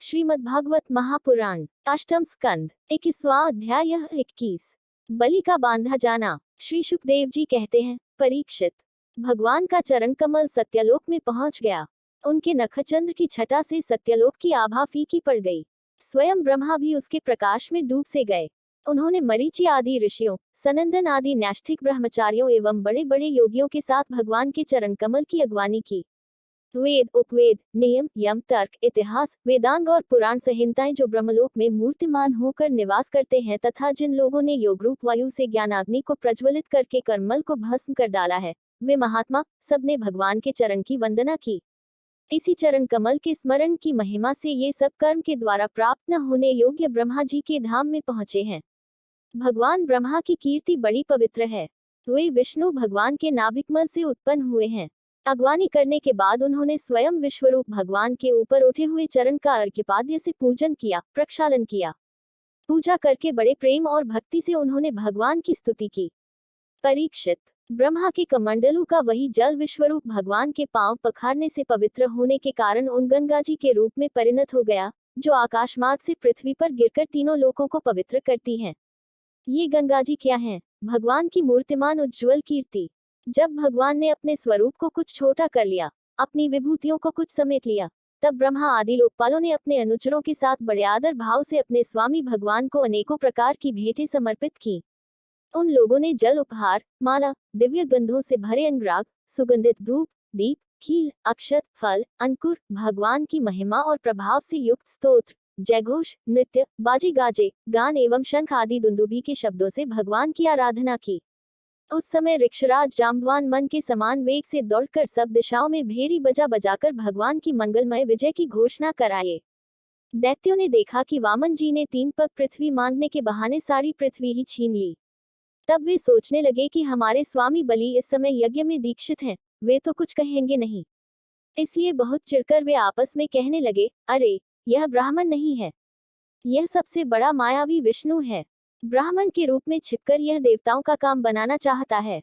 श्रीमद्भागवत महापुराण अष्टम स्कंद 21वां अध्याय 21 बलि का बांधा जाना। श्री शुकदेव जी कहते हैं, परीक्षित, भगवान का चरण कमल सत्यलोक में पहुंच गया। उनके नखचंद्र की छटा से सत्यलोक की आभा फीकी पड़ गई। स्वयं ब्रह्मा भी उसके प्रकाश में डूब से गए। उन्होंने मरीचि आदि ऋषियों, सनंदन आदि नैष्ठिक ब्रह्मचारियों एवं बड़े बड़े योगियों के साथ भगवान के चरण कमल की अगवानी की। वेद, उपवेद, नियम, यम, तर्क, इतिहास, वेदांग और पुराण संहिताएं जो ब्रह्मलोक में मूर्तिमान होकर निवास करते हैं तथा जिन लोगों ने योग रूप वायु से ज्ञानाग्नि को प्रज्वलित करके कर्मल को भस्म कर डाला है, वे महात्मा सबने भगवान के चरण की वंदना की। इसी चरण कमल के स्मरण की महिमा से ये सब कर्म के द्वारा प्राप्त न होने योग्य ब्रह्मा जी के धाम में पहुंचे हैं। भगवान ब्रह्मा की कीर्ति बड़ी पवित्र है। वे विष्णु भगवान के नाभिकमल से उत्पन्न हुए हैं। अगवानी करने के बाद उन्होंने स्वयं विश्वरूप भगवान के ऊपर उठे हुए चरण का अर्घ्यपाद्य से पूजन किया, प्रक्षालन किया। पूजा करके बड़े प्रेम और भक्ति से उन्होंने भगवान की स्तुति की। परीक्षित, ब्रह्मा के कमंडलू का वही जल विश्वरूप भगवान के पांव पखारने से पवित्र होने के कारण उन गंगा जी के रूप में परिणत हो गया, जो आकाश मार्ग से पृथ्वी पर गिरकर तीनों लोकों को पवित्र करती हैं। ये गंगा जी क्या हैं? भगवान की मूर्तिमान उज्ज्वल कीर्ति। जब भगवान ने अपने स्वरूप को कुछ छोटा कर लिया, अपनी विभूतियों को कुछ समेट लिया, तब ब्रह्मा आदि लोकपालों ने अपने अनुचरों के साथ बड़े आदर भाव से अपने स्वामी भगवान को अनेकों प्रकार की भेंटें समर्पित की। उन लोगों ने जल उपहार, माला, दिव्य गंधों से भरे अंगराग, सुगंधित धूप, दीप, खील, अक्षत, फल, अंकुर, भगवान की महिमा और प्रभाव से युक्त स्तोत्र, जयघोष, नृत्य, बाजे गाजे, गान एवं शंख आदि दुंदुभी के शब्दों से भगवान की आराधना की। उस समय ऋक्षराज जाम्बवान मन के समान वेग से दौड़कर सब दिशाओं में भेरी बजा बजाकर भगवान की मंगलमय विजय की घोषणा कराए। दैत्यों ने देखा कि वामन जी ने 3 पग पृथ्वी मांगने के बहाने सारी पृथ्वी ही छीन ली। तब वे सोचने लगे कि हमारे स्वामी बलि इस समय यज्ञ में दीक्षित हैं, वे तो कुछ कहेंगे नहीं। इसलिए बहुत चिढ़कर वे आपस में कहने लगे, अरे, यह ब्राह्मण नहीं है, यह सबसे बड़ा मायावी विष्णु है। ब्राह्मण के रूप में छिपकर यह देवताओं का काम बनाना चाहता है।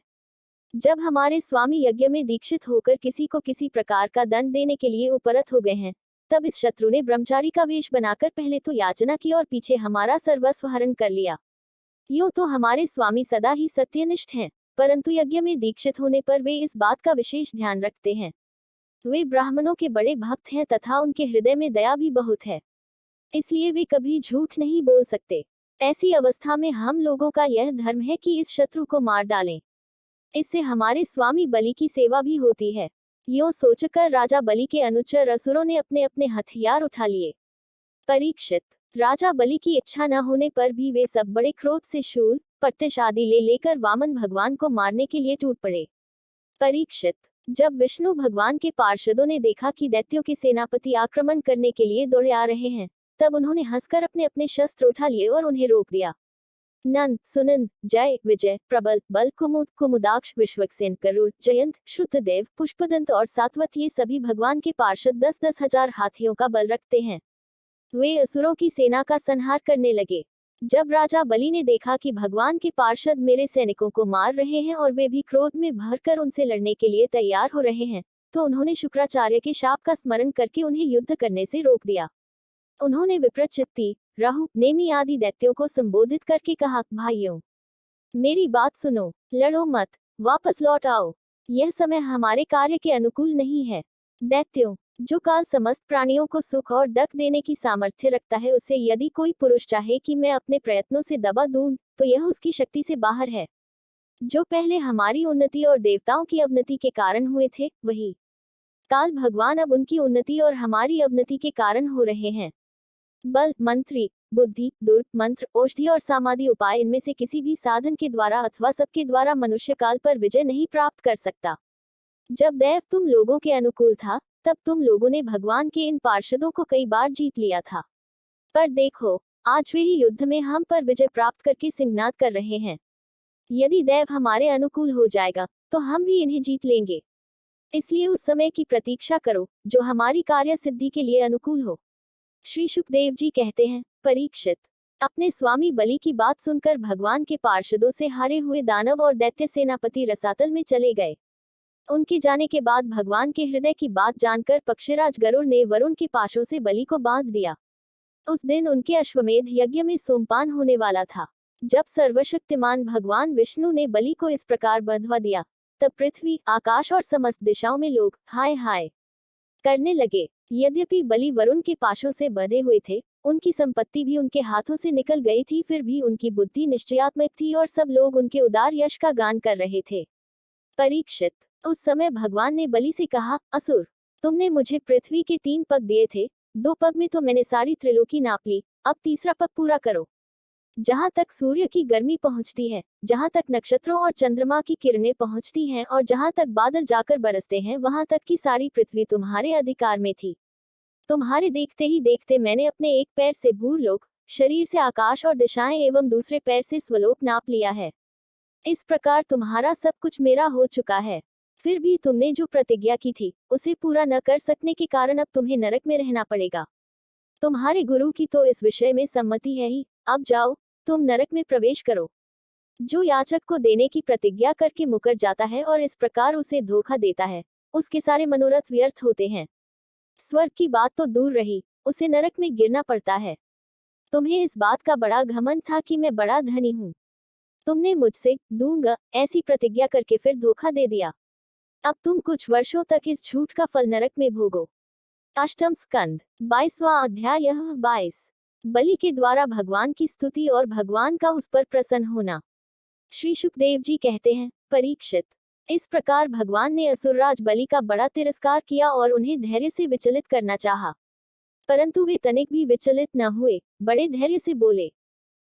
जब हमारे स्वामी यज्ञ में दीक्षित होकर किसी को किसी प्रकार का दंड देने के लिए उपरत हो गए हैं, तब इस शत्रु ने ब्रह्मचारी का वेश बनाकर पहले तो याचना की और पीछे हमारा सर्वस्व हरण कर लिया। यूं तो हमारे स्वामी सदा ही सत्यनिष्ठ हैं, परंतु यज्ञ में दीक्षित होने पर वे इस बात का विशेष ध्यान रखते हैं। वे ब्राह्मणों के बड़े भक्त हैं तथा उनके हृदय में दया भी बहुत है, इसलिए वे कभी झूठ नहीं बोल सकते। ऐसी अवस्था में हम लोगों का यह धर्म है कि इस शत्रु को मार डालें। इससे हमारे स्वामी बलि की सेवा भी होती है। यूं सोचकर राजा बलि के अनुचर असुरों ने अपने अपने हथियार उठा लिए। परीक्षित, राजा बलि की इच्छा न होने पर भी वे सब बड़े क्रोध से शूल, पट्टिश आदि ले लेकर वामन भगवान को मारने के लिए टूट पड़े। परीक्षित, जब विष्णु भगवान के पार्षदों ने देखा कि दैत्यों के सेनापति आक्रमण करने के लिए दौड़े आ रहे हैं, तब उन्होंने हंसकर अपने अपने शस्त्र उठा लिए और उन्हें रोक दिया। नंद, सुनंद, जय, विजय, प्रबल, बल, कुमुद, कुमुदाक्ष, विश्वक्सेन, करुण, जयंत, श्रुतदेव, पुष्पदंत और सात्वत ये सभी भगवान के पार्षद 10-10 हजार हाथियों का बल रखते हैं। वे असुरों की सेना का संहार करने लगे। जब राजा बलि ने देखा कि भगवान के पार्षद मेरे सैनिकों को मार रहे हैं और वे भी क्रोध में भरकर उनसे लड़ने के लिए तैयार हो रहे हैं, तो उन्होंने शुक्राचार्य के शाप का स्मरण करके उन्हें युद्ध करने से रोक दिया। उन्होंने विप्रचित्ति, राहु, नेमि आदि दैत्यों को संबोधित करके कहा, भाइयों, मेरी बात सुनो, लड़ो मत, वापस लौट आओ। यह समय हमारे कार्य के अनुकूल नहीं है। दैत्यों, जो काल समस्त प्राणियों को सुख और दक देने की सामर्थ्य रखता है, उसे यदि कोई पुरुष चाहे कि मैं अपने प्रयत्नों से दबा दूं, तो यह उसकी शक्ति से बाहर है। जो पहले हमारी उन्नति और देवताओं की अवनति के कारण हुए थे, वही काल भगवान अब उनकी उन्नति और हमारी अवनति के कारण हो रहे हैं। बल, मंत्री, बुद्धि, दुर्ग, मंत्र, औषधि और समाधि उपाय, इनमें से किसी भी साधन के द्वारा अथवा सबके द्वारा मनुष्य काल पर विजय नहीं प्राप्त कर सकता। जब दैव तुम लोगों के अनुकूल था, तब तुम लोगों ने भगवान के इन पार्षदों को कई बार जीत लिया था। पर देखो, आज वे ही युद्ध में हम पर विजय प्राप्त करके सिंहनाद कर रहे हैं। यदि दैव हमारे अनुकूल हो जाएगा, तो हम भी इन्हें जीत लेंगे। इसलिए उस समय की प्रतीक्षा करो, जो हमारी कार्य सिद्धि के लिए अनुकूल हो। श्री शुकदेव जी कहते हैं, परीक्षित, अपने स्वामी बलि की बात सुनकर भगवान के पार्षदों से हारे हुए दानव और दैत्य सेनापति रसातल में चले गए। उनके जाने के बाद भगवान के हृदय की बात जानकर पक्षीराज गरुड़ ने वरुण के पाशों से बलि को बांध दिया। उस दिन उनके अश्वमेध यज्ञ में सोमपान होने वाला था। जब सर्वशक्तिमान भगवान विष्णु ने बलि को इस प्रकार बंधवा दिया, तब पृथ्वी, आकाश और समस्त दिशाओं में लोग हाय हाय करने लगे। यद्यपि बलि वरुण के पाशों से बंधे हुए थे, उनकी संपत्ति भी उनके हाथों से निकल गई थी, फिर भी उनकी बुद्धि निश्चयात्मक थी और सब लोग उनके उदार यश का गान कर रहे थे। परीक्षित, उस समय भगवान ने बलि से कहा, असुर, तुमने मुझे पृथ्वी के 3 पग दिए थे, 2 पग में तो मैंने सारी त्रिलोकी नाप ली, अब तीसरा पग पूरा करो। जहां तक सूर्य की गर्मी पहुंचती है, जहां तक नक्षत्रों और चंद्रमा की किरणें पहुंचती हैं और जहां तक बादल जाकर बरसते हैं, वहां तक की सारी पृथ्वी तुम्हारे अधिकार में थी। तुम्हारे देखते ही देखते मैंने अपने एक पैर से भूलोक, शरीर से आकाश और दिशाएं एवं दूसरे पैर से स्वलोक नाप लिया है। इस प्रकार तुम्हारा सब कुछ मेरा हो चुका है। फिर भी तुमने जो प्रतिज्ञा की थी, उसे पूरा न कर सकने के कारण अब तुम्हें नरक में रहना पड़ेगा। तुम्हारे गुरु की तो इस विषय में सम्मति है ही, अब जाओ, तुम नरक में प्रवेश करो। जो याचक को देने की प्रतिज्ञा करके मुकर जाता है और इस प्रकार उसे धोखा देता है, उसके सारे मनोरथ व्यर्थ होते हैं। स्वर्ग की बात तो दूर रही, उसे नरक में गिरना पड़ता है। तुम्हें इस बात का बड़ा घमंड था कि मैं बड़ा धनी हूँ। तुमने मुझसे दूंगा ऐसी प्रतिज्ञा करके फिर धोखा दे दिया। अब तुम कुछ वर्षों तक इस झूठ का फल नरक में भोगो। अष्टम स्कंद 22वां अध्याय 22। बलि के द्वारा भगवान की स्तुति और भगवान का उस पर प्रसन्न होना। श्री शुकदेव जी कहते हैं, परीक्षित, इस प्रकार भगवान ने असुरराज बलि का बड़ा तिरस्कार किया और उन्हें धैर्य से विचलित करना चाहा, परंतु वे तनिक भी विचलित न हुए, बड़े धैर्य से बोले।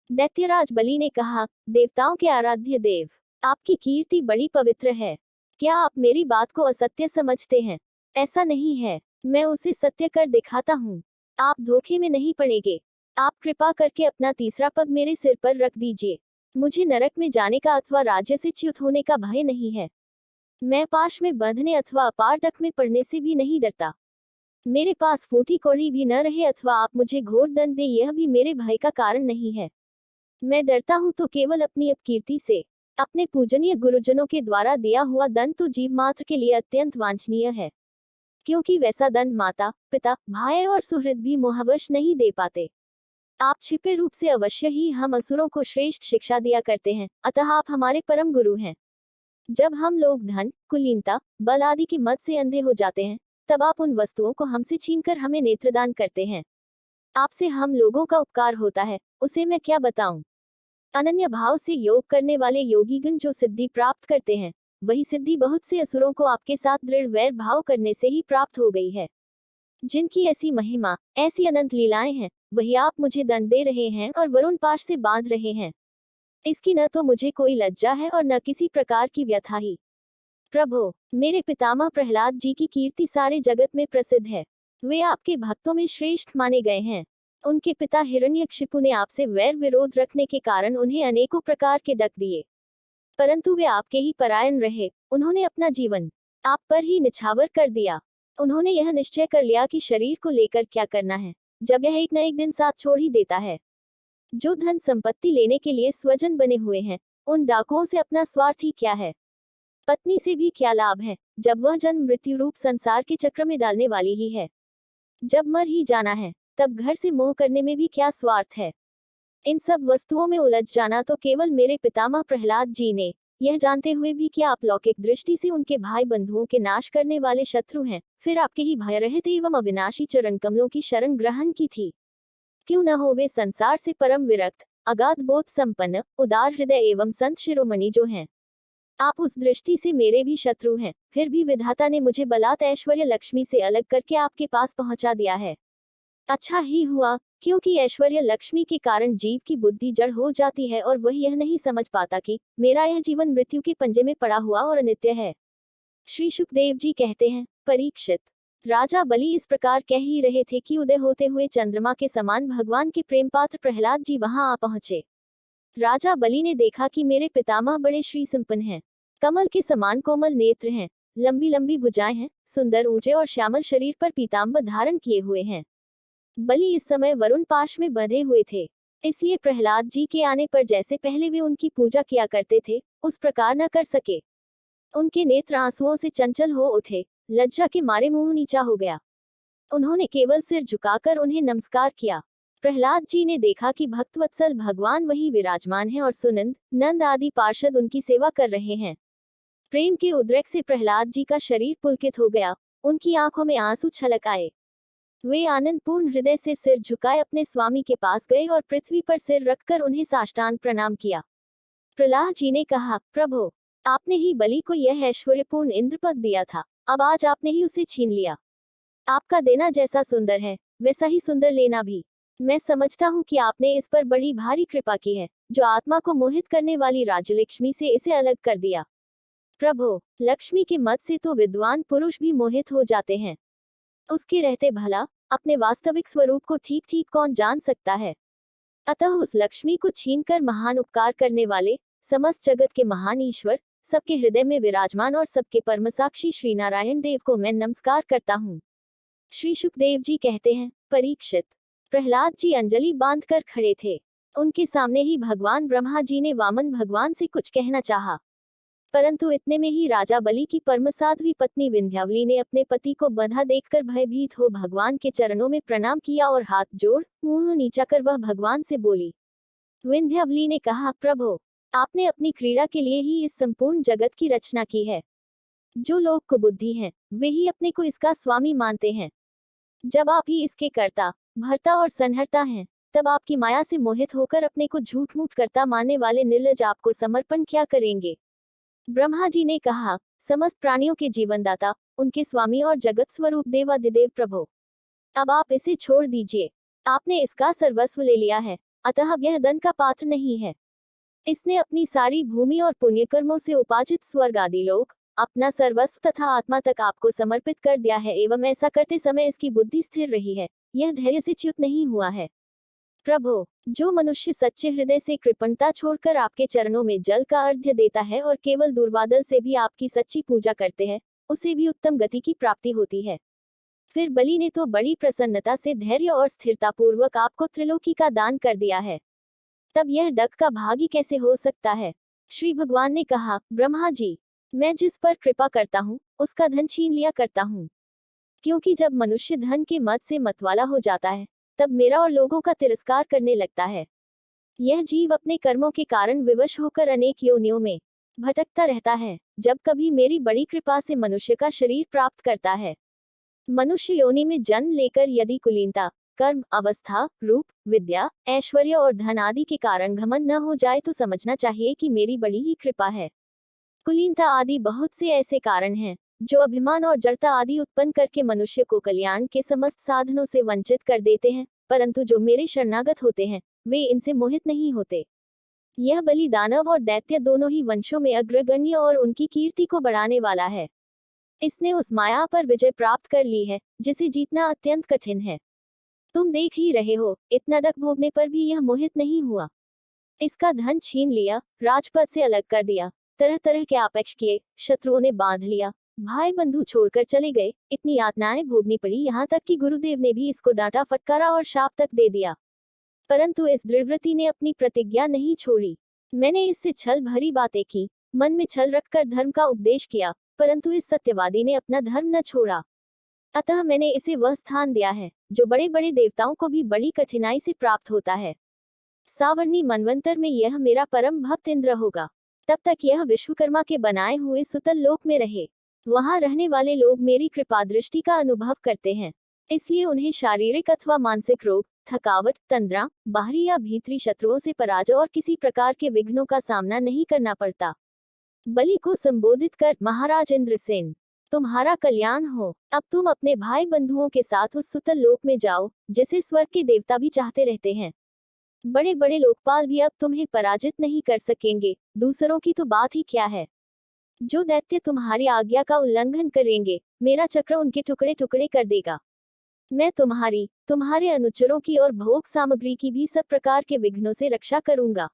दैत्यराज बलि ने कहा, देवताओं के आराध्य देव, आपकी कीर्ति बड़ी पवित्र है। क्या आप मेरी बात को असत्य समझते हैं? ऐसा नहीं है, मैं उसे सत्य कर दिखाता हूँ। आप धोखे में नहीं पड़ेंगे। आप कृपा करके अपना तीसरा पग मेरे सिर पर रख दीजिए। मुझे नरक में जाने का अथवा राज्य से च्युत होने का भय नहीं है। मैं पाश में बंधने अथवा अपारदक में पड़ने से भी नहीं डरता। मेरे पास फूटी कौड़ी भी न रहे अथवा आप मुझे घोर दंड दे, यह भी मेरे भय का कारण नहीं है। मैं डरता हूँ तो केवल अपनी अपकीर्ति से। अपने पूजनीय गुरुजनों के द्वारा दिया हुआ दंड तो जीव मात्र के लिए अत्यंत वांछनीय है, क्योंकि वैसा दंड माता, पिता, भाई और सुहृद भी मोहवश नहीं दे पाते। आप छिपे रूप से अवश्य ही हम असुरों को श्रेष्ठ शिक्षा दिया करते हैं, अतः आप हमारे परम गुरु हैं। जब हम लोग धन, कुलीनता, बल आदि के मद से अंधे हो जाते हैं, तब आप उन वस्तुओं को हमसे छीनकर हमें नेत्रदान करते हैं। आपसे हम लोगों का उपकार होता है, उसे मैं क्या बताऊं। अनन्य भाव से योग करने वाले योगीगण जो सिद्धि प्राप्त करते हैं, वही सिद्धि बहुत से असुरों को आपके साथ दृढ़ वैर भाव करने से ही प्राप्त हो गई है। जिनकी ऐसी महिमा, ऐसी अनंत लीलाएं हैं, वही आप मुझे दंड दे रहे हैं और वरुण पाश से बांध रहे हैं। इसकी न तो मुझे कोई लज्जा है और न किसी प्रकार की व्यथा ही। प्रभो, मेरे पितामह प्रहलाद जी की कीर्ति सारे जगत में प्रसिद्ध है। वे आपके भक्तों में श्रेष्ठ माने गए हैं। उनके पिता हिरण्यकशिपु ने आपसे वैर विरोध रखने के कारण उन्हें अनेकों प्रकार के डक दिए, परंतु वे आपके ही परायण रहे। उन्होंने अपना जीवन आप पर ही निछावर कर दिया। उन्होंने यह निश्चय कर लिया कि शरीर को लेकर क्या करना है, जब यह एक न एक दिन साथ छोड़ ही देता है। जो धन संपत्ति लेने के लिए स्वजन बने हुए हैं, उन डाकुओं से अपना स्वार्थ ही क्या है। पत्नी से भी क्या लाभ है, जब वह जन्म मृत्यु रूप संसार के चक्र में डालने वाली ही है। जब मर ही जाना है, तब घर से मोह करने में भी क्या स्वार्थ है। इन सब वस्तुओं में उलझ जाना तो केवल मेरे पितामह प्रहलाद जी ने, यह जानते हुए भी कि आप लौकिक दृष्टि से उनके भाई बंधुओं के नाश करने वाले शत्रु हैं, फिर आपके ही भय रहित एवं अविनाशी चरण कमलों की शरण ग्रहण की थी। क्यों न हो वे संसार से परम विरक्त, अगाध बोध संपन्न, उदार हृदय एवं संत शिरोमणि जो हैं। आप उस दृष्टि से मेरे भी शत्रु हैं, फिर भी विधाता ने मुझे बलात् ऐश्वर्य लक्ष्मी से अलग करके आपके पास पहुंचा दिया है। अच्छा ही हुआ, क्योंकि ऐश्वर्य लक्ष्मी के कारण जीव की बुद्धि जड़ हो जाती है और वह यह नहीं समझ पाता कि मेरा यह जीवन मृत्यु के पंजे में पड़ा हुआ और अनित्य है। श्री शुकदेव जी कहते हैं, परीक्षित, राजा बलि इस प्रकार कह ही रहे थे कि उदय होते हुए चंद्रमा के समान भगवान के प्रेम पात्र प्रहलाद जी वहां आ पहुंचे। राजा बलि ने देखा कि मेरे पितामह बड़े श्री संपन्न हैं, कमल के समान कोमल नेत्र हैं, लंबी लंबी भुजाएं हैं, सुंदर ऊंचे और श्यामल शरीर पर पीताम्बर धारण किए हुए हैं। बलि इस समय वरुण पाश में बंधे हुए थे, इसलिए प्रहलाद जी के आने पर जैसे पहले वे उनकी पूजा किया करते थे, उस प्रकार न कर सके। उनके नेत्र आंसुओं से चंचल हो उठे, लज्जा के मारे मुंह नीचा हो गया। उन्होंने केवल सिर झुकाकर उन्हें नमस्कार किया। प्रहलाद जी ने देखा कि भक्तवत्सल भगवान वहीं विराजमान हैं और सुनंद, नंद आदि पार्षद उनकी सेवा कर रहे हैं। प्रेम के उद्रेक से प्रहलाद जी का शरीर पुलकित हो गया, उनकी आंखों में आंसू छलक आए। वे आनंदपूर्ण हृदय से सिर झुकाए अपने स्वामी के पास गए और पृथ्वी पर सिर रखकर उन्हें साष्टांग प्रणाम किया। प्रहलाद जी ने कहा, प्रभु, आपने ही बलि को यह ऐश्वर्यपूर्ण इंद्रपद दिया था, अब आज आपने ही उसे छीन लिया। आपका देना जैसा सुंदर है, वैसा ही सुंदर लेना भी। मैं समझता हूँ कि आपने इस पर बड़ी भारी कृपा की है, जो आत्मा को मोहित करने वाली राजलक्ष्मी से इसे अलग कर दिया। प्रभु, लक्ष्मी के मत से तो विद्वान पुरुष भी मोहित हो जाते हैं। उसके रहते भला अपने वास्तविक स्वरूप को ठीक ठीक कौन जान सकता है। अतः उस लक्ष्मी को छीनकर महान उपकार करने वाले, समस्त जगत के महान ईश्वर, सबके हृदय में विराजमान और सबके परमसाक्षी श्री नारायण देव को मैं नमस्कार करता हूँ। श्री शुकदेव जी कहते हैं, परीक्षित, प्रहलाद जी अंजलि बांधकर खड़े थे। उनके सामने ही भगवान ब्रह्मा जी ने वामन भगवान से कुछ कहना चाहा, परंतु इतने में ही राजा बलि की परमसाध्वी पत्नी विंध्यावली ने अपने पति को बंधा देखकर भयभीत हो भगवान के चरणों में प्रणाम किया और हाथ जोड़ मुंह नीचा कर वह भगवान से बोली। विंध्यावली ने कहा, प्रभु, आपने अपनी क्रीड़ा के लिए ही इस संपूर्ण जगत की रचना की है। जो लोग कुबुद्धि हैं, वे ही अपने को इसका स्वामी मानते हैं। जब आप ही इसके कर्ता, भर्ता और संहर्ता हैं, तब आपकी माया से मोहित होकर अपने को झूठ मूठ करता मानने वाले निर्लज आपको समर्पण क्या करेंगे। ब्रह्मा जी ने कहा, समस्त प्राणियों के जीवनदाता, उनके स्वामी और जगत स्वरूप देवादिदेव प्रभु, अब आप इसे छोड़ दीजिए। आपने इसका सर्वस्व ले लिया है, अतः अब यह दंड का पात्र नहीं है। इसने अपनी सारी भूमि और पुण्यकर्मों से उपार्जित स्वर्ग आदि लोक, अपना सर्वस्व तथा आत्मा तक आपको समर्पित कर दिया है एवं ऐसा करते समय इसकी बुद्धि स्थिर रही है, यह धैर्य से च्युत नहीं हुआ है। प्रभु, जो मनुष्य सच्चे हृदय से कृपणता छोड़कर आपके चरणों में जल का अर्घ्य देता है और केवल दुर्वादल से भी आपकी सच्ची पूजा करते हैं, उसे भी उत्तम गति की प्राप्ति होती है। फिर बलि ने तो बड़ी प्रसन्नता से धैर्य और स्थिरता पूर्वक आपको त्रिलोकी का दान कर दिया है, तब यह डग का भागी कैसे हो सकता है। श्री भगवान ने कहा, ब्रह्मा जी, मैं जिस पर कृपा करता हूँ उसका धन छीन लिया करता हूँ, क्योंकि जब मनुष्य धन के मद से मतवाला हो जाता है, तब मेरा और लोगों का तिरस्कार करने लगता है। यह जीव अपने कर्मों के कारण विवश होकर अनेक योनियों में भटकता रहता है। जब कभी मेरी बड़ी कृपा से मनुष्य का शरीर प्राप्त करता है, मनुष्य योनि में जन्म लेकर यदि कुलीनता, कर्म, अवस्था, रूप, विद्या, ऐश्वर्य और धन आदि के कारण घमंड न हो जाए तो समझना चाहिए कि मेरी बड़ी ही कृपा है। कुलीनता आदि बहुत से ऐसे कारण हैं जो अभिमान और जड़ता आदि उत्पन्न करके मनुष्य को कल्याण के समस्त साधनों से वंचित कर देते हैं, परंतु जो मेरे शरणागत होते हैं वे इनसे मोहित नहीं होते। यह बलि दानव और दैत्य दोनों ही वंशों में अग्रगण्य और उनकी कीर्ति को बढ़ाने वाला है। इसने उस माया पर विजय प्राप्त कर ली है जिसे जीतना अत्यंत कठिन है। तुम देख ही रहे हो, इतना दक भोगने पर भी यह मोहित नहीं हुआ। इसका धन छीन लिया, राजपद से अलग कर दिया, तरह तरह के आपेक्ष किए, शत्रुओं ने बांध लिया, भाई बंधु छोड़कर चले गए, इतनी यातनाएं भोगनी पड़ी, यहाँ तक कि गुरुदेव ने भी इसको डांटा फटकारा और शाप तक दे दिया। परंतु इस दृढ़व्रती ने अपनी प्रतिज्ञा नहीं छोड़ी। मैंने इससे छल भरी बातें की, मन में छल रखकर धर्म का उपदेश किया, परंतु इस सत्यवादी ने अपना धर्म न छोड़ा। अतः मैंने इसे वह स्थान दिया है जो बड़े बड़े देवताओं को भी बड़ी कठिनाई से प्राप्त होता है। सावर्णी मनवंतर में यह मेरा परम भक्त इंद्र होगा। तब तक यह विश्वकर्मा के बनाए हुए सुतल लोक में रहे। वहां रहने वाले लोग मेरी कृपा दृष्टि का अनुभव करते हैं, इसलिए उन्हें शारीरिक अथवा मानसिक रोग, थकावट, तंद्रा, बाहरी या भीतरी शत्रुओं से पराजय और किसी प्रकार के विघ्नों का सामना नहीं करना पड़ता। बलि को संबोधित कर, महाराज इंद्रसेन, तुम्हारा कल्याण हो। अब तुम अपने भाई बंधुओं के साथ उस सुतल लोक में जाओ जिसे स्वर्ग के देवता भी चाहते रहते हैं। बड़े बड़े लोकपाल भी अब तुम्हें पराजित नहीं कर सकेंगे, दूसरों की तो बात ही क्या है। जो दैत्य तुम्हारी आज्ञा का उल्लंघन करेंगे, मेरा चक्र उनके टुकड़े टुकड़े कर देगा। मैं तुम्हारी, तुम्हारे अनुचरों की और भोग सामग्री की भी सब प्रकार के विघ्नों से रक्षा करूंगा।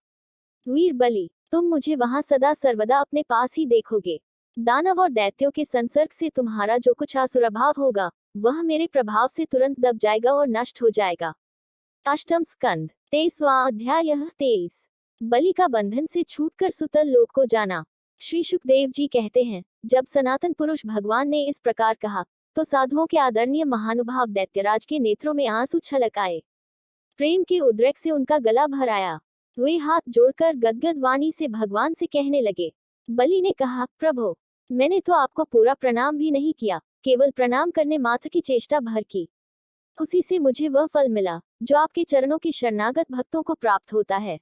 वीर बलि, तुम मुझे वहां सदा सर्वदा अपने पास ही देखोगे। दानव और दैत्यों के संसर्ग से तुम्हारा जो कुछ आसुरभाव होगा, वह मेरे प्रभाव से तुरंत दब जाएगा और नष्ट हो जाएगा। अष्टम स्कंद, 23वां अध्याय। 23 बलि का बंधन से छूटकर सुतल लोक को जाना। श्री शुकदेव जी कहते हैं, जब सनातन पुरुष भगवान ने इस प्रकार कहा, तो साधुओं के आदरणीय महानुभाव दैत्यराज के नेत्रों में आंसू छलक आए। प्रेम के उद्रेक से उनका गला भर आया। वे हाथ जोड़कर गदगद वाणी से भगवान से कहने लगे। बलि ने कहा, प्रभु, मैंने तो आपको पूरा प्रणाम भी नहीं किया, केवल प्रणाम करने मात्र की चेष्टा भर की। उसी से मुझे वह फल मिला जो आपके चरणों के शरणागत भक्तों को प्राप्त होता है।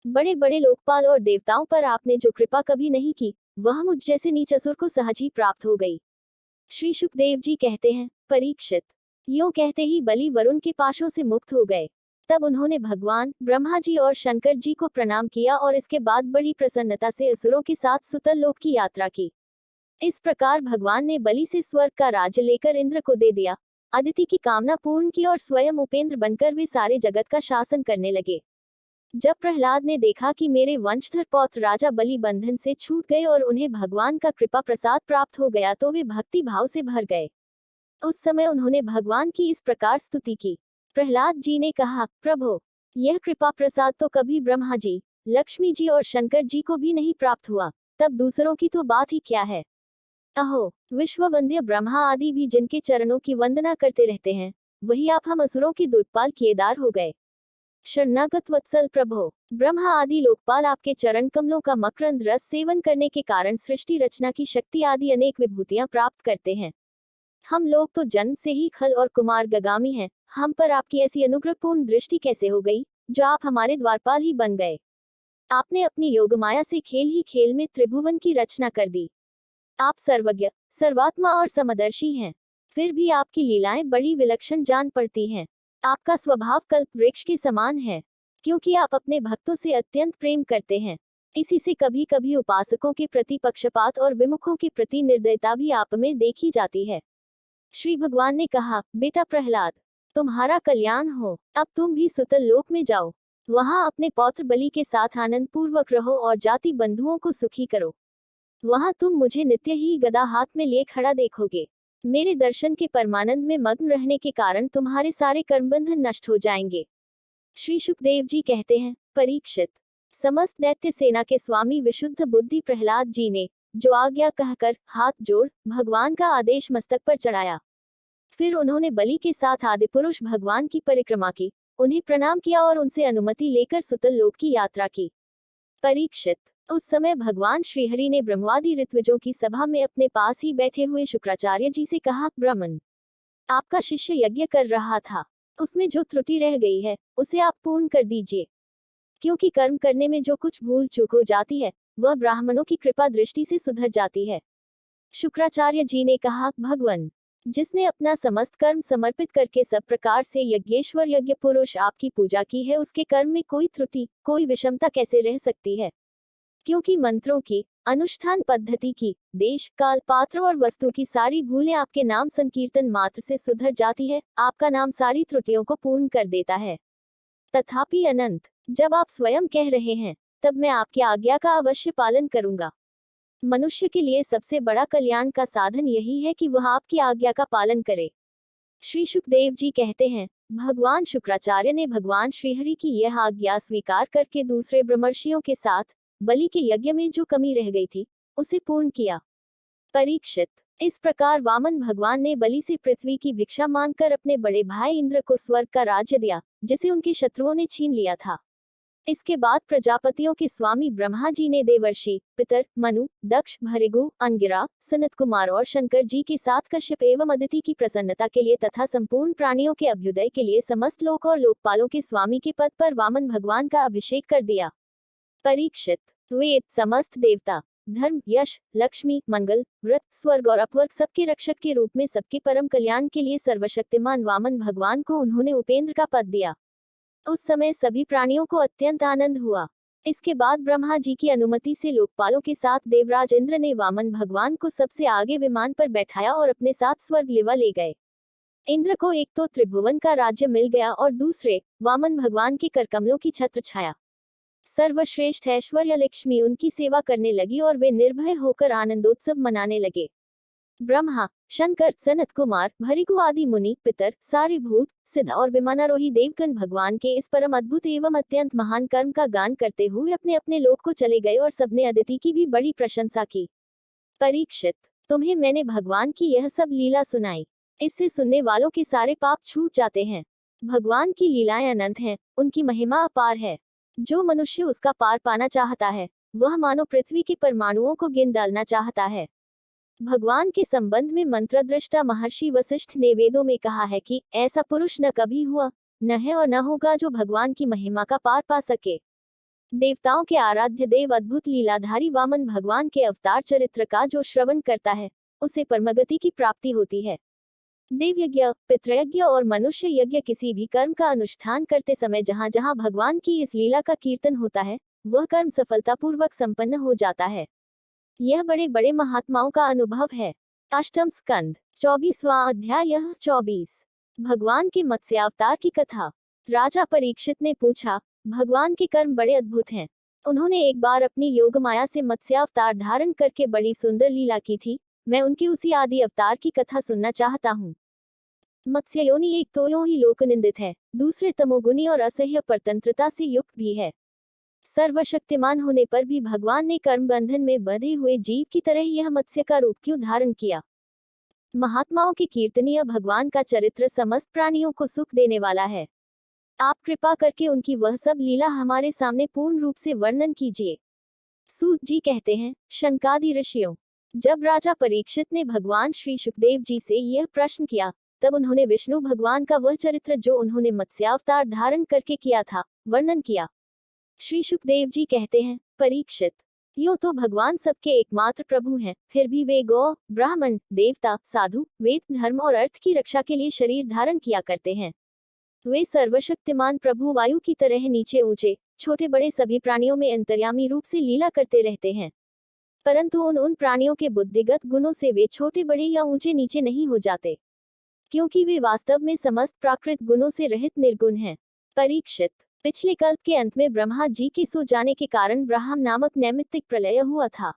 बड़े बड़े लोकपाल और देवताओं पर आपने जो कृपा कभी नहीं की, वह मुझ जैसे नीच असुर को सहज ही प्राप्त हो गई। श्री सुखदेव जी कहते हैं, परीक्षित, यूं कहते ही बलि वरुण के पाशों से मुक्त हो गए। तब उन्होंने भगवान ब्रह्मा जी और शंकर जी को प्रणाम किया और इसके बाद बड़ी प्रसन्नता से असुरों के साथ सुतल लोक की यात्रा की। इस प्रकार भगवान ने बलि से स्वर्ग का राज्य लेकर इंद्र को दे दिया, अदिति की कामना पूर्ण की और स्वयं उपेंद्र बनकर वे सारे जगत का शासन करने लगे। जब प्रहलाद ने देखा कि मेरे वंशधर पौत्र राजा बलि बंधन से छूट गए और उन्हें भगवान का कृपा प्रसाद प्राप्त हो गया, तो वे भक्ति भाव से भर गए। उस समय उन्होंने भगवान की इस प्रकार स्तुति की। प्रहलाद जी ने कहा, प्रभु, यह कृपा प्रसाद तो कभी ब्रह्मा जी, लक्ष्मी जी और शंकर जी को भी नहीं प्राप्त हुआ, तब दूसरों की तो बात ही क्या है। अहो, विश्ववंद्य ब्रह्मा आदि भी जिनके चरणों की वंदना करते रहते हैं, वही आप हम असुरों के दुर्पाल किएदार हो गए। शरणागत वत्सल प्रभो, ब्रह्मा आदि लोकपाल आपके चरण कमलों का मकरंद रस सेवन करने के कारण सृष्टि रचना की शक्ति आदि अनेक विभूतियां प्राप्त करते हैं। हम लोग तो जन्म से ही खल और कुमार गगामी हैं, हम पर आपकी ऐसी अनुग्रहपूर्ण दृष्टि कैसे हो गई, जो आप हमारे द्वारपाल ही बन गए। आपने अपनी योगमाया से खेल ही खेल में त्रिभुवन की रचना कर दी। आप सर्वज्ञ, सर्वात्मा और समदर्शी हैं, फिर भी आपकी लीलाएं बड़ी विलक्षण जान पड़ती हैं। आपका स्वभाव कल्प वृक्ष के समान है, क्योंकि आप अपने भक्तों से अत्यंत प्रेम करते हैं। इसी से कभी कभी उपासकों के प्रति पक्षपात और विमुखों के प्रति निर्दयता भी आप में देखी जाती है। श्री भगवान ने कहा, बेटा प्रहलाद, तुम्हारा कल्याण हो, अब तुम भी सुतल लोक में जाओ। वहां अपने पौत्र बलि के साथ आनंद पूर्वक रहो और जाति बंधुओं को सुखी करो। वहां तुम मुझे नित्य ही गदा हाथ में लिए खड़ा देखोगे। मेरे दर्शन के परमानंद में मग्न रहने के कारण तुम्हारे सारे कर्मबंधन नष्ट हो जाएंगे। श्री सुखदेव जी कहते हैं, परीक्षित, समस्त दैत्य सेना के स्वामी विशुद्ध बुद्धि प्रहलाद जी ने जो आज्ञा कहकर हाथ जोड़ भगवान का आदेश मस्तक पर चढ़ाया। फिर उन्होंने बलि के साथ आदिपुरुष भगवान की परिक्रमा की, उन्हें प्रणाम किया और उनसे अनुमति लेकर सुतल लोक की यात्रा की। परीक्षित, उस समय भगवान श्रीहरि ने ब्रह्मादि ऋत्विजों की सभा में अपने पास ही बैठे हुए शुक्राचार्य जी से कहा, ब्राह्मण, आपका शिष्य यज्ञ कर रहा था, उसमें जो त्रुटि रह गई है उसे आप पूर्ण कर दीजिए, क्योंकि कर्म करने में जो कुछ भूल चूक हो जाती है वह ब्राह्मणों की कृपा दृष्टि से सुधर जाती है। शुक्राचार्य जी ने कहा, भगवान, जिसने अपना समस्त कर्म समर्पित करके सब प्रकार से यज्ञेश्वर यज्ञ पुरुष आपकी पूजा की है, उसके कर्म में कोई त्रुटि, कोई विषमता कैसे रह सकती है। क्योंकि मंत्रों की, अनुष्ठान पद्धति की, देश काल पात्र और वस्तु की सारी भूलें आपके नाम संकीर्तन मात्र से सुधर जाती है। आपका नाम सारी त्रुटियों को पूर्ण कर देता है। तथापि अनंत, जब आप स्वयं कह रहे हैं, तब मैं आपकी आज्ञा का अवश्य पालन करूंगा। मनुष्य के लिए सबसे बड़ा कल्याण का साधन यही है कि वह आपकी आज्ञा का पालन करे। श्री सुखदेव जी कहते हैं, भगवान शुक्राचार्य ने भगवान श्रीहरि की यह आज्ञा स्वीकार करके दूसरे ब्रह्मर्षियों के साथ बलि के यज्ञ में जो कमी रह गई थी उसे पूर्ण किया। परीक्षित, इस प्रकार वामन भगवान ने बलि से पृथ्वी की भिक्षा मांगकर अपने बड़े भाई इंद्र को स्वर्ग का राज्य दिया, जिसे उनके शत्रुओं ने छीन लिया था। इसके बाद प्रजापतियों के स्वामी ब्रह्मा जी ने देवर्षि, पितर, मनु, दक्ष, भृगु, अंगिरा, सनत कुमार और शंकर जी के साथ कश्यप एवं अदिति की प्रसन्नता के लिए तथा संपूर्ण प्राणियों के अभ्युदय के लिए समस्त लोक और लोकपालों के स्वामी के पद पर वामन भगवान का अभिषेक कर दिया। परीक्षित, वेद, समस्त देवता, धर्म, यश, लक्ष्मी, मंगल, व्रत, स्वर्ग और अपवर्ग सबके रक्षक के रूप में सबके परम कल्याण के लिए सर्वशक्तिमान वामन भगवान को उन्होंने उपेंद्र का पद दिया। उस समय सभी प्राणियों को अत्यंत आनंद हुआ। इसके बाद ब्रह्मा जी की अनुमति से लोकपालों के साथ देवराज इंद्र ने वामन भगवान को सबसे आगे विमान पर बैठाया और अपने साथ स्वर्ग लेवा ले गए। इंद्र को एक तो त्रिभुवन का राज्य मिल गया और दूसरे वामन भगवान के करकमलों की छत्र छाया। सर्वश्रेष्ठ ऐश्वर्य लक्ष्मी उनकी सेवा करने लगी और वे निर्भय होकर आनंदोत्सव मनाने लगे। ब्रह्मा, शंकर, सनत कुमार, भृगु आदि मुनि, पितर, सारे भूत, सिद्ध और विमानारोही देवगण भगवान के इस परम अद्भुत एवं अत्यंत महान कर्म का गान करते हुए अपने अपने लोक को चले गए और सबने अदिति की भी बड़ी प्रशंसा की। परीक्षित, तुम्हें मैंने भगवान की यह सब लीला सुनाई, इससे सुनने वालों के सारे पाप छूट जाते हैं। भगवान की लीलाएं अनंत हैं, उनकी महिमा अपार है। जो मनुष्य उसका पार पाना चाहता है, वह मानो पृथ्वी के परमाणुओं को गिन डालना चाहता है। भगवान के संबंध में मंत्रदृष्टा महर्षि वशिष्ठ ने वेदों में कहा है कि ऐसा पुरुष न कभी हुआ, न है और न होगा जो भगवान की महिमा का पार पा सके। देवताओं के आराध्य देव अद्भुत लीलाधारी वामन भगवान के अवतार चरित्र का जो श्रवण करता है, उसे परमगति की प्राप्ति होती है। देव यज्ञ, पितृयज्ञ और मनुष्य यज्ञ किसी भी कर्म का अनुष्ठान करते समय जहाँ जहाँ भगवान की इस लीला का कीर्तन होता है, वह कर्म सफलतापूर्वक संपन्न हो जाता है। यह बड़े बड़े महात्माओं का अनुभव है। अष्टम स्कंद 24वां अध्याय 24। भगवान के मत्स्यावतार की कथा। राजा परीक्षित ने पूछा, भगवान के कर्म बड़े अद्भुत हैं। उन्होंने एक बार अपनी योग माया से मत्स्यावतार धारण करके बड़ी सुंदर लीला की थी। मैं उनके उसी आदि अवतार की कथा सुनना चाहता हूँ। मत्स्य योनि एक तो यों ही लोकनिंदित है, दूसरे तमोगुनी और असह्य परतंत्रता से युक्त भी है। सर्वशक्तिमान होने पर भी भगवान ने कर्म बंधन में बंधे हुए जीव की तरह यह मत्स्य का रूप क्यों धारण किया। महात्माओं के कीर्तनीय भगवान का चरित्र समस्त प्राणियों को सुख देने वाला है। आप कृपा करके उनकी वह सब लीला हमारे सामने पूर्ण रूप से वर्णन कीजिए। सूत जी कहते हैं, शंकादि ऋषियों, जब राजा परीक्षित ने भगवान श्री सुखदेव जी से यह प्रश्न किया, तब उन्होंने विष्णु भगवान का वह चरित्र जो उन्होंने मत्स्यावतार धारण करके किया था, वर्णन किया। श्री सुखदेव जी कहते हैं, परीक्षित, यूं तो भगवान सबके एकमात्र प्रभु हैं, फिर भी वे गौ, ब्राह्मण, देवता, साधु, वेद, धर्म और अर्थ की रक्षा के लिए शरीर धारण किया करते हैं। वे सर्वशक्तिमान प्रभु वायु की तरह नीचे ऊंचे छोटे बड़े सभी प्राणियों में अंतर्यामी रूप से लीला करते रहते हैं। परंतु उन प्राणियों के बुद्धिगत गुणों से वे छोटे बड़े या ऊंचे नीचे नहीं हो जाते, क्योंकि वे वास्तव में समस्त प्राकृत गुणों से रहित निर्गुण हैं। परीक्षित, पिछले कल्प के अंत में ब्रह्मा जी के सो जाने के कारण ब्रह्म नामक नैमित्तिक प्रलय हुआ था।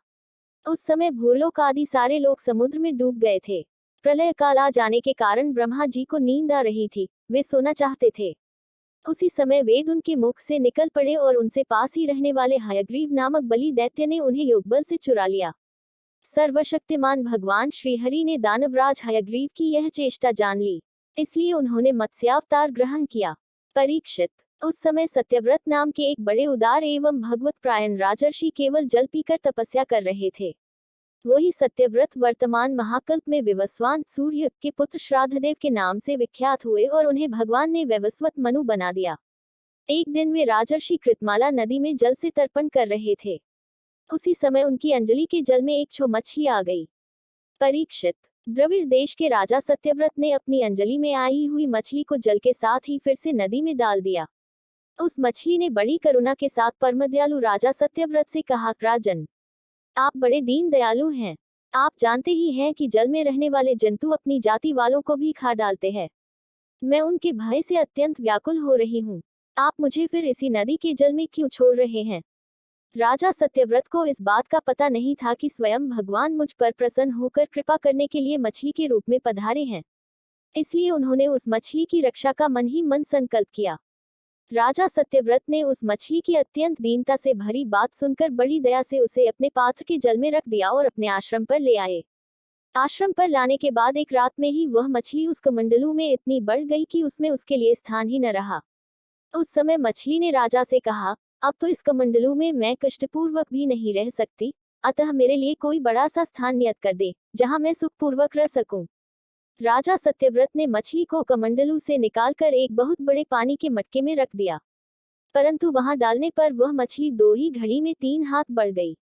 उस समय भूलोक आदि सारे लोग समुद्र में डूब गए थे। प्रलय काल आ जाने के कारण ब्रह्मा जी को नींद आ रही थी, वे सोना चाहते थे। उसी समय वेद उनके मुख से निकल पड़े और उनसे पास ही रहने वाले हयग्रीव नामक बलि दैत्य ने उन्हें योगबल से चुरा लिया। सर्वशक्तिमान भगवान श्रीहरि ने दानवराज हयग्रीव की यह चेष्टा जान ली, इसलिए उन्होंने मत्स्यावतार ग्रहण किया। परीक्षित, उस समय सत्यव्रत नाम के एक बड़े उदार एवं भगवत प्रायण राजर्षि केवल जल पीकर तपस्या कर रहे थे। वही सत्यव्रत वर्तमान महाकल्प में विवस्वान सूर्य के पुत्र श्राद्धदेव के नाम से विख्यात हुए और उन्हें भगवान ने वैवस्वत मनु बना दिया। एक दिन वे राजर्षि कृतमाला नदी में जल से तर्पण कर रहे थे। उसी समय उनकी अंजलि के जल में एक छो मछली आ गई। परीक्षित, द्रविड़ देश के राजा सत्यव्रत ने अपनी अंजलि में आई हुई मछली को जल के साथ ही फिर से नदी में डाल दिया। उस मछली ने बड़ी करुणा के साथ परमदयालु राजा सत्यव्रत से कहा, राजन, आप बड़े दीन दयालु हैं। आप जानते ही हैं कि जल में रहने वाले जंतु अपनी जाति वालों को भी खा डालते हैं। मैं उनके भय से अत्यंत व्याकुल हो रही हूँ। आप मुझे फिर इसी नदी के जल में क्यों छोड़ रहे हैं। राजा सत्यव्रत को इस बात का पता नहीं था कि स्वयं भगवान मुझ पर प्रसन्न होकर कृपा करने के लिए मछली के रूप में पधारे हैं। इसलिए उन्होंने उस मछली की रक्षा का मन ही मन संकल्प किया। राजा सत्यव्रत ने उस मछली की अत्यंत दीनता से भरी बात सुनकर बड़ी दया से उसे अपने पात्र के जल में रख दिया और अपने आश्रम पर ले आए। आश्रम पर लाने के बाद एक रात में ही वह मछली उस कमंडलू में इतनी बढ़ गई कि उसमें उसके लिए स्थान ही न रहा। उस समय मछली ने राजा से कहा, अब तो इस कमंडलू में मैं कष्टपूर्वक भी नहीं रह सकती, अतः मेरे लिए कोई बड़ा सा स्थान नियत कर दे, जहां मैं सुखपूर्वक रह सकूं। राजा सत्यव्रत ने मछली को कमंडलू से निकालकर एक बहुत बड़े पानी के मटके में रख दिया, परंतु वहां डालने पर वह मछली 2 ही घड़ी में 3 हाथ बढ़ गई।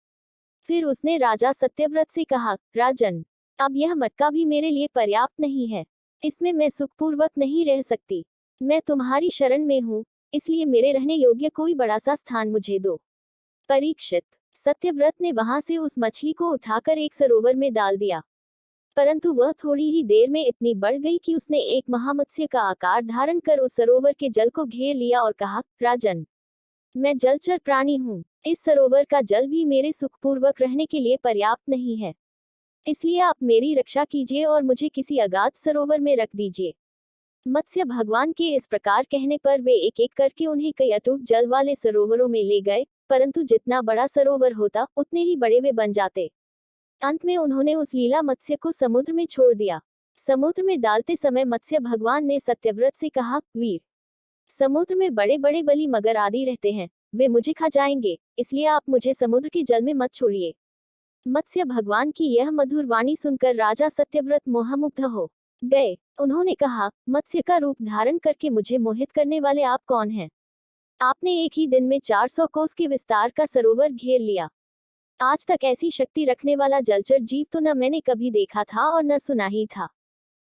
फिर उसने राजा सत्यव्रत से कहा, राजन, अब यह मटका भी मेरे लिए पर्याप्त नहीं है, इसमें मैं सुखपूर्वक नहीं रह सकती। मैं तुम्हारी शरण में हूँ, इसलिए मेरे रहने योग्य कोई बड़ा सा स्थान मुझे दो। परीक्षित, सत्यव्रत ने वहां से उस मछली को उठाकर एक सरोवर में डाल दिया, परंतु वह थोड़ी ही देर में इतनी बढ़ गई कि उसने एक महामत्स्य का आकार धारण कर उस सरोवर के जल को घेर लिया और कहा, राजन, मैं जलचर प्राणी हूँ, इस सरोवर का जल भी मेरे सुखपूर्वक रहने के लिए पर्याप्त नहीं है, इसलिए आप मेरी रक्षा कीजिए और मुझे किसी अगाध सरोवर में रख दीजिए। मत्स्य भगवान के इस प्रकार कहने पर वे एक एक करके उन्हें कई अटूट जल वाले सरोवरों में ले गए, परंतु जितना बड़ा सरोवर होता उतने ही बड़े वे बन जाते। अंत में उन्होंने उस लीला मत्स्य को समुद्र में छोड़ दिया। समुद्र में डालते समय मत्स्य भगवान ने सत्यव्रत से कहा, वीर, समुद्र में बड़े बड़े बलि मगर आदि रहते हैं, वे मुझे खा जाएंगे, इसलिए आप मुझे समुद्र के जल में मत छोड़िए। मत्स्य भगवान की यह मधुर वाणी सुनकर राजा सत्यव्रत मोहमुग्ध हो गए। उन्होंने कहा, मत्स्य का रूप धारण करके मुझे मोहित करने वाले आप कौन हैं? आपने एक ही दिन में 400 कोस के विस्तार का सरोवर घेर लिया। आज तक ऐसी शक्ति रखने वाला जलचर जीव तो न मैंने कभी देखा था और न सुना ही था।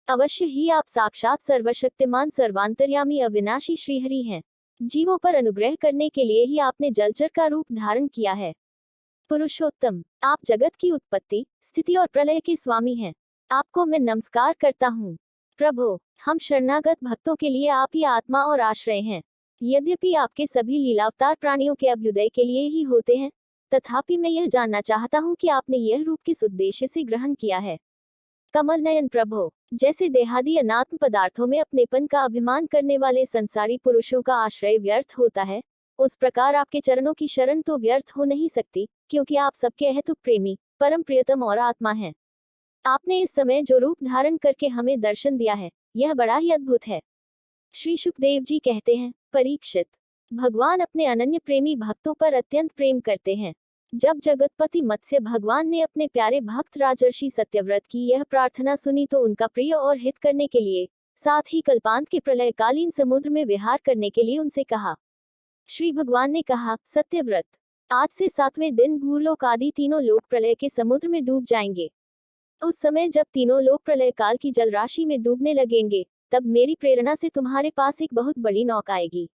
अवश्य ही आप साक्षात सर्वशक्तिमान सर्वांतर्यामी अविनाशी श्रीहरि हैं। जीवों पर अनुग्रह करने के लिए ही आपने जलचर का रूप धारण किया है। पुरुषोत्तम, आप जगत की उत्पत्ति, स्थिति और प्रलय के स्वामी हैं। आपको मैं नमस्कार करता हूँ। प्रभो, हम शरणागत भक्तों के लिए आप ही आत्मा और आश्रय हैं। यद्यपि आपके सभी लीलावतार प्राणियों के अभ्युदय के लिए ही होते हैं, तथापि मैं यह जानना चाहता हूँ कि आपने यह रूप किस उद्देश्य से ग्रहण किया है। कमल नयन प्रभो, जैसे देहादि अनात्म पदार्थों में अपनेपन का अभिमान करने वाले संसारी पुरुषों का आश्रय व्यर्थ होता है, उस प्रकार आपके चरणों की शरण तो व्यर्थ हो नहीं सकती, क्योंकि आप सबके अहेतुक प्रेमी, परम प्रियतम और आत्मा हैं। आपने इस समय जो रूप धारण करके हमें दर्शन दिया है, यह बड़ा ही अद्भुत है। श्री सुखदेव जी कहते हैं, परीक्षित, भगवान अपने अनन्य प्रेमी भक्तों पर अत्यंत प्रेम करते हैं। जब जगतपति मत्स्य भगवान ने अपने प्यारे भक्त राजर्षि सत्यव्रत की यह प्रार्थना सुनी तो उनका प्रिय और हित करने के लिए, साथ ही कल्पांत के प्रलयकालीन समुद्र में विहार करने के लिए उनसे कहा। श्री भगवान ने कहा, सत्यव्रत, आज से 7वें दिन भूलोक आदि तीनों लोक प्रलय के समुद्र में डूब जाएंगे। उस समय जब तीनों लोक प्रलय काल की जलराशि में डूबने लगेंगे, तब मेरी प्रेरणा से तुम्हारे पास एक बहुत बड़ी नौका आएगी।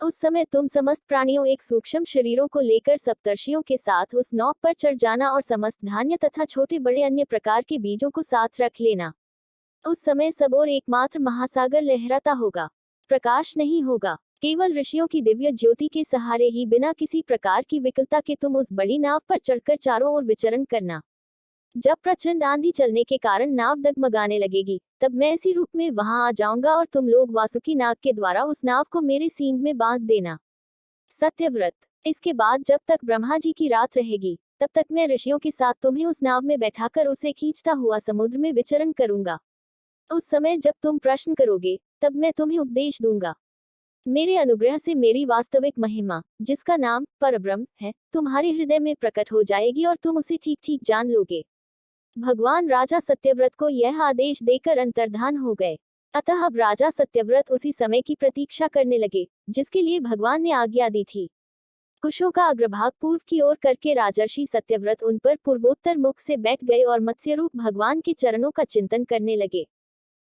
उस समय तुम समस्त प्राणियों एक सूक्ष्म शरीरों को लेकर सप्तर्षियों के साथ उस नौक पर चढ़ जाना और समस्त धान्य तथा छोटे बड़े अन्य प्रकार के बीजों को साथ रख लेना। उस समय सब और एकमात्र महासागर लहराता होगा, प्रकाश नहीं होगा। केवल ऋषियों की दिव्य ज्योति के सहारे ही बिना किसी प्रकार की विकलता के तुम उस बड़ी नाव पर चढ़कर चारों ओर विचरण करना। जब प्रचंड आंधी चलने के कारण नाव डगमगाने लगेगी, तब मैं इसी रूप में वहां आ जाऊंगा और तुम लोग वासुकी नाग के द्वारा उस नाव को मेरे सींग में बांध देना। सत्यव्रत, इसके बाद जब तक ब्रह्मा जी की रात रहेगी, तब तक मैं ऋषियों के साथ तुम्हें उस नाव में बैठाकर उसे खींचता हुआ समुद्र में विचरण करूंगा। उस समय जब तुम प्रश्न करोगे, तब मैं तुम्हें उपदेश दूंगा। मेरे अनुग्रह से मेरी वास्तविक महिमा, जिसका नाम परब्रह्म है, तुम्हारे हृदय में प्रकट हो जाएगी और तुम उसे ठीक ठीक जान लोगे। भगवान राजा सत्यव्रत को यह आदेश देकर अंतर्धान हो गए। अतः अब राजा सत्यव्रत उसी समय की प्रतीक्षा करने लगे, जिसके लिए भगवान ने आज्ञा दी थी। कुशों का अग्रभाग पूर्व की ओर करके राजर्षि सत्यव्रत उन पर पूर्वोत्तर मुख से बैठ गए और मत्स्य रूप भगवान के चरणों का चिंतन करने लगे।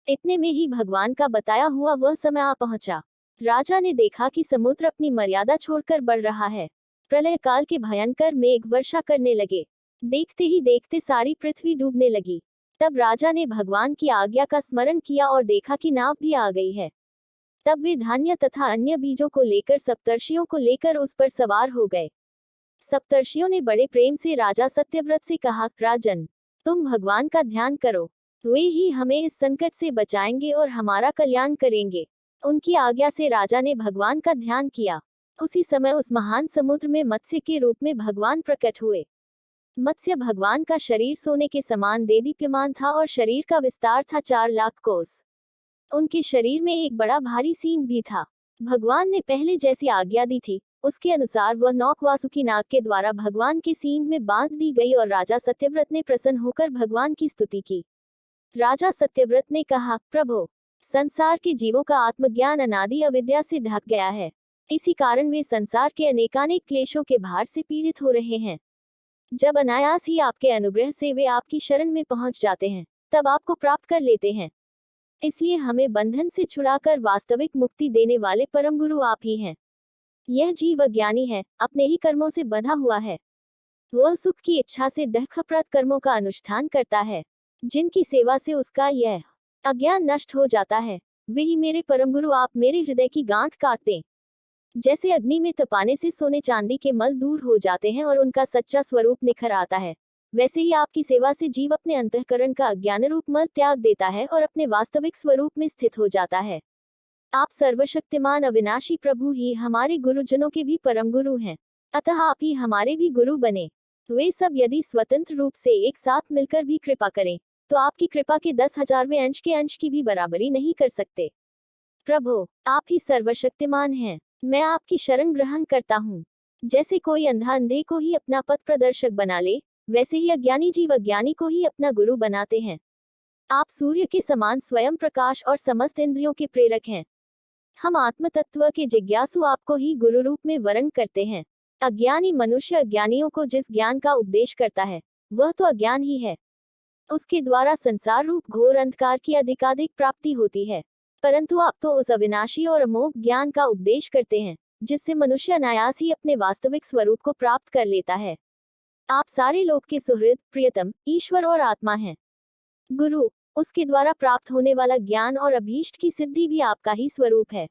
इतने में ही भगवान का बताया हुआ वह समय आ पहुंचा। राजा ने देखा कि समुद्र अपनी मर्यादा छोड़कर बढ़ रहा है। प्रलय काल के भयंकर मेघ वर्षा करने लगे। देखते ही देखते सारी पृथ्वी डूबने लगी। तब राजा ने भगवान की आज्ञा का स्मरण किया और देखा कि नाव भी आ गई है। तब वे धान्य तथा अन्य बीजों को लेकर सप्तर्षियों को लेकर उस पर सवार हो गए। सप्तर्षियों ने बड़े प्रेम से राजा सत्यव्रत से कहा, राजन, तुम भगवान का ध्यान करो, वे ही हमें इस संकट से बचाएंगे और हमारा कल्याण करेंगे। उनकी आज्ञा से राजा ने भगवान का ध्यान किया। उसी समय उस महान समुद्र में मत्स्य के रूप में भगवान प्रकट हुए। मत्स्य भगवान का शरीर सोने के समान देदीप्यमान था और शरीर का विस्तार था 4 लाख कोस। उनके शरीर में एक बड़ा भारी सींग भी था। भगवान ने पहले जैसी आज्ञा दी थी, उसके अनुसार वह नौक वासुकी नाग के द्वारा भगवान के सींग में बांध दी गई और राजा सत्यव्रत ने प्रसन्न होकर भगवान की स्तुति की। राजा सत्यव्रत ने कहा, प्रभो, संसार के जीवों का आत्मज्ञान अनादि अविद्या से ढक गया है। इसी कारण वे संसार के अनेकानेक क्लेशों के भार से पीड़ित हो रहे हैं। जब अनायास ही आपके अनुग्रह से वे आपकी शरण में पहुंच जाते हैं, तब आपको प्राप्त कर लेते हैं। इसलिए हमें बंधन से छुड़ाकर वास्तविक मुक्ति देने वाले परम गुरु आप ही हैं। यह जीव अज्ञानी है, अपने ही कर्मों से बंधा हुआ है। वह सुख की इच्छा से दहप्रद कर्मों का अनुष्ठान करता है, जिनकी सेवा से उसका यह अज्ञान नष्ट हो जाता है। वे ही मेरे परम गुरु आप मेरे हृदय की गांठ काट दें। जैसे अग्नि में तपाने से सोने चांदी के मल दूर हो जाते हैं और उनका सच्चा स्वरूप निखर आता है, वैसे ही आपकी सेवा से जीव अपने अंतःकरण का अज्ञान रूप मल त्याग देता है और अपने वास्तविक स्वरूप में स्थित हो जाता है। आप सर्वशक्तिमान अविनाशी प्रभु ही हमारे गुरुजनों के भी परम गुरु हैं, अतः आप ही हमारे भी गुरु बने। वे सब यदि स्वतंत्र रूप से एक साथ मिलकर भी कृपा करें, तो आपकी कृपा के 10,000वें अंश के अंश की भी बराबरी नहीं कर सकते। प्रभो, आप ही सर्वशक्तिमान हैं, मैं आपकी शरण ग्रहण करता हूँ। जैसे कोई अंधा अंधे को ही अपना पथ प्रदर्शक बना ले, वैसे ही अज्ञानी जीव अज्ञानी को ही अपना गुरु बनाते हैं। आप सूर्य के समान स्वयं प्रकाश और समस्त इंद्रियों के प्रेरक हैं। हम आत्म तत्व के जिज्ञासु आपको ही गुरु रूप में वर्ण करते हैं। अज्ञानी मनुष्य अज्ञानियों को जिस ज्ञान का उपदेश करता है, वह तो अज्ञान ही है। उसके द्वारा संसार रूप घोर अंधकार की अधिकाधिक प्राप्ति होती है। परंतु आप तो उस अविनाशी और अमोघ ज्ञान का उपदेश करते हैं, जिससे मनुष्य अनायास ही अपने वास्तविक स्वरूप को प्राप्त कर लेता है। आप सारे लोक के सुहृद, प्रियतम, ईश्वर और आत्मा हैं। गुरु, उसके द्वारा प्राप्त होने वाला ज्ञान और अभीष्ट की सिद्धि भी आपका ही स्वरूप है।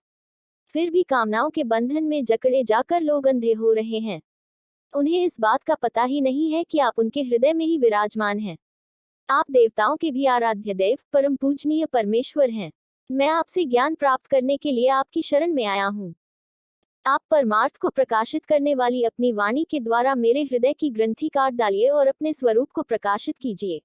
फिर भी कामनाओं के बंधन में जकड़े जाकर लोग अंधे हो रहे हैं। उन्हें इस बात का पता ही नहीं है कि आप उनके हृदय में ही विराजमान हैं। आप देवताओं के भी आराध्य देव, परम पूजनीय परमेश्वर हैं। मैं आपसे ज्ञान प्राप्त करने के लिए आपकी शरण में आया हूँ। आप परमार्थ को प्रकाशित करने वाली अपनी वाणी के द्वारा मेरे हृदय की ग्रंथि काट डालिए और अपने स्वरूप को प्रकाशित कीजिए।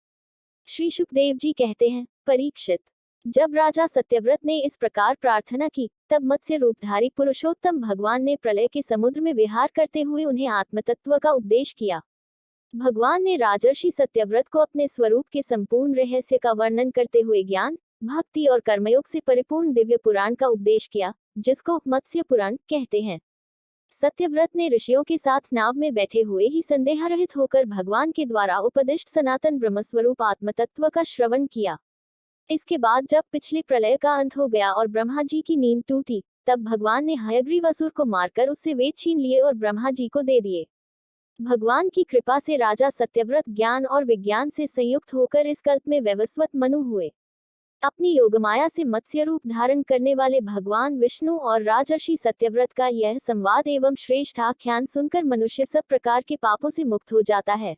श्री शुकदेव जी कहते हैं, परीक्षित, जब राजा सत्यव्रत ने इस प्रकार प्रार्थना की, तब मत्स्य रूपधारी पुरुषोत्तम भगवान ने प्रलय के समुद्र में विहार करते हुए उन्हें आत्मतत्व का उपदेश किया। भगवान ने राजर्षि सत्यव्रत को अपने स्वरूप के संपूर्ण रहस्य का वर्णन करते हुए ज्ञान, भक्ति और कर्मयोग से परिपूर्ण दिव्य पुराण का उपदेश किया, जिसको मत्स्य पुराण कहते हैं। सत्यव्रत ने ऋषियों के साथ नाव में बैठे हुए ही संदेहरहित होकर भगवान के द्वारा उपदिष्ट सनातन ब्रह्मस्वरूप आत्मतत्व का श्रवण किया। इसके बाद जब पिछले प्रलय का अंत हो गया और ब्रह्मा जी की नींद टूटी, तब भगवान ने हयग्रीव असुर को मारकर उससे वेद छीन लिए और ब्रह्मा जी को दे दिए। भगवान की कृपा से राजा सत्यव्रत ज्ञान और विज्ञान से संयुक्त होकर इस कल्प में वैवस्वत मनु हुए। अपनी योगमाया से मत्स्य रूप धारण करने वाले भगवान विष्णु और राजर्षि सत्यव्रत का यह संवाद एवं श्रेष्ठ आख्यान सुनकर मनुष्य सब प्रकार के पापों से मुक्त हो जाता है।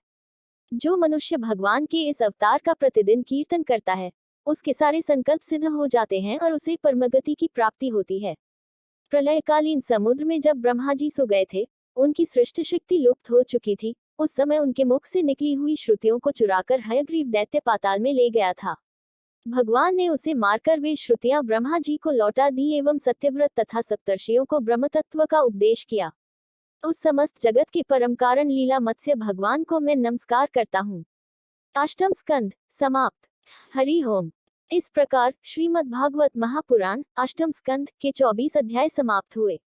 जो मनुष्य भगवान के इस अवतार का प्रतिदिन कीर्तन करता है, उसके सारे संकल्प सिद्ध हो जाते हैं और उसे परमगति की प्राप्ति होती है। प्रलयकालीन समुद्र में जब ब्रह्मा जी सो गए थे, उनकी सृष्टि शक्ति लुप्त हो चुकी थी। उस समय उनके मुख से निकली हुई श्रुतियों को चुराकर हयग्रीव दैत्य पाताल में ले गया था। भगवान ने उसे मारकर वे श्रुतियां ब्रह्मा जी को लौटा दी एवं सत्यव्रत तथा सप्तर्षियों को ब्रह्मतत्व का उपदेश किया। उस समस्त जगत के परम कारण लीला मत्स्य भगवान को मैं नमस्कार करता हूँ। अष्टम स्कंद समाप्त। हरि ओम। इस प्रकार श्रीमद् भागवत महापुराण अष्टम स्कंद के 24 अध्याय समाप्त हुए।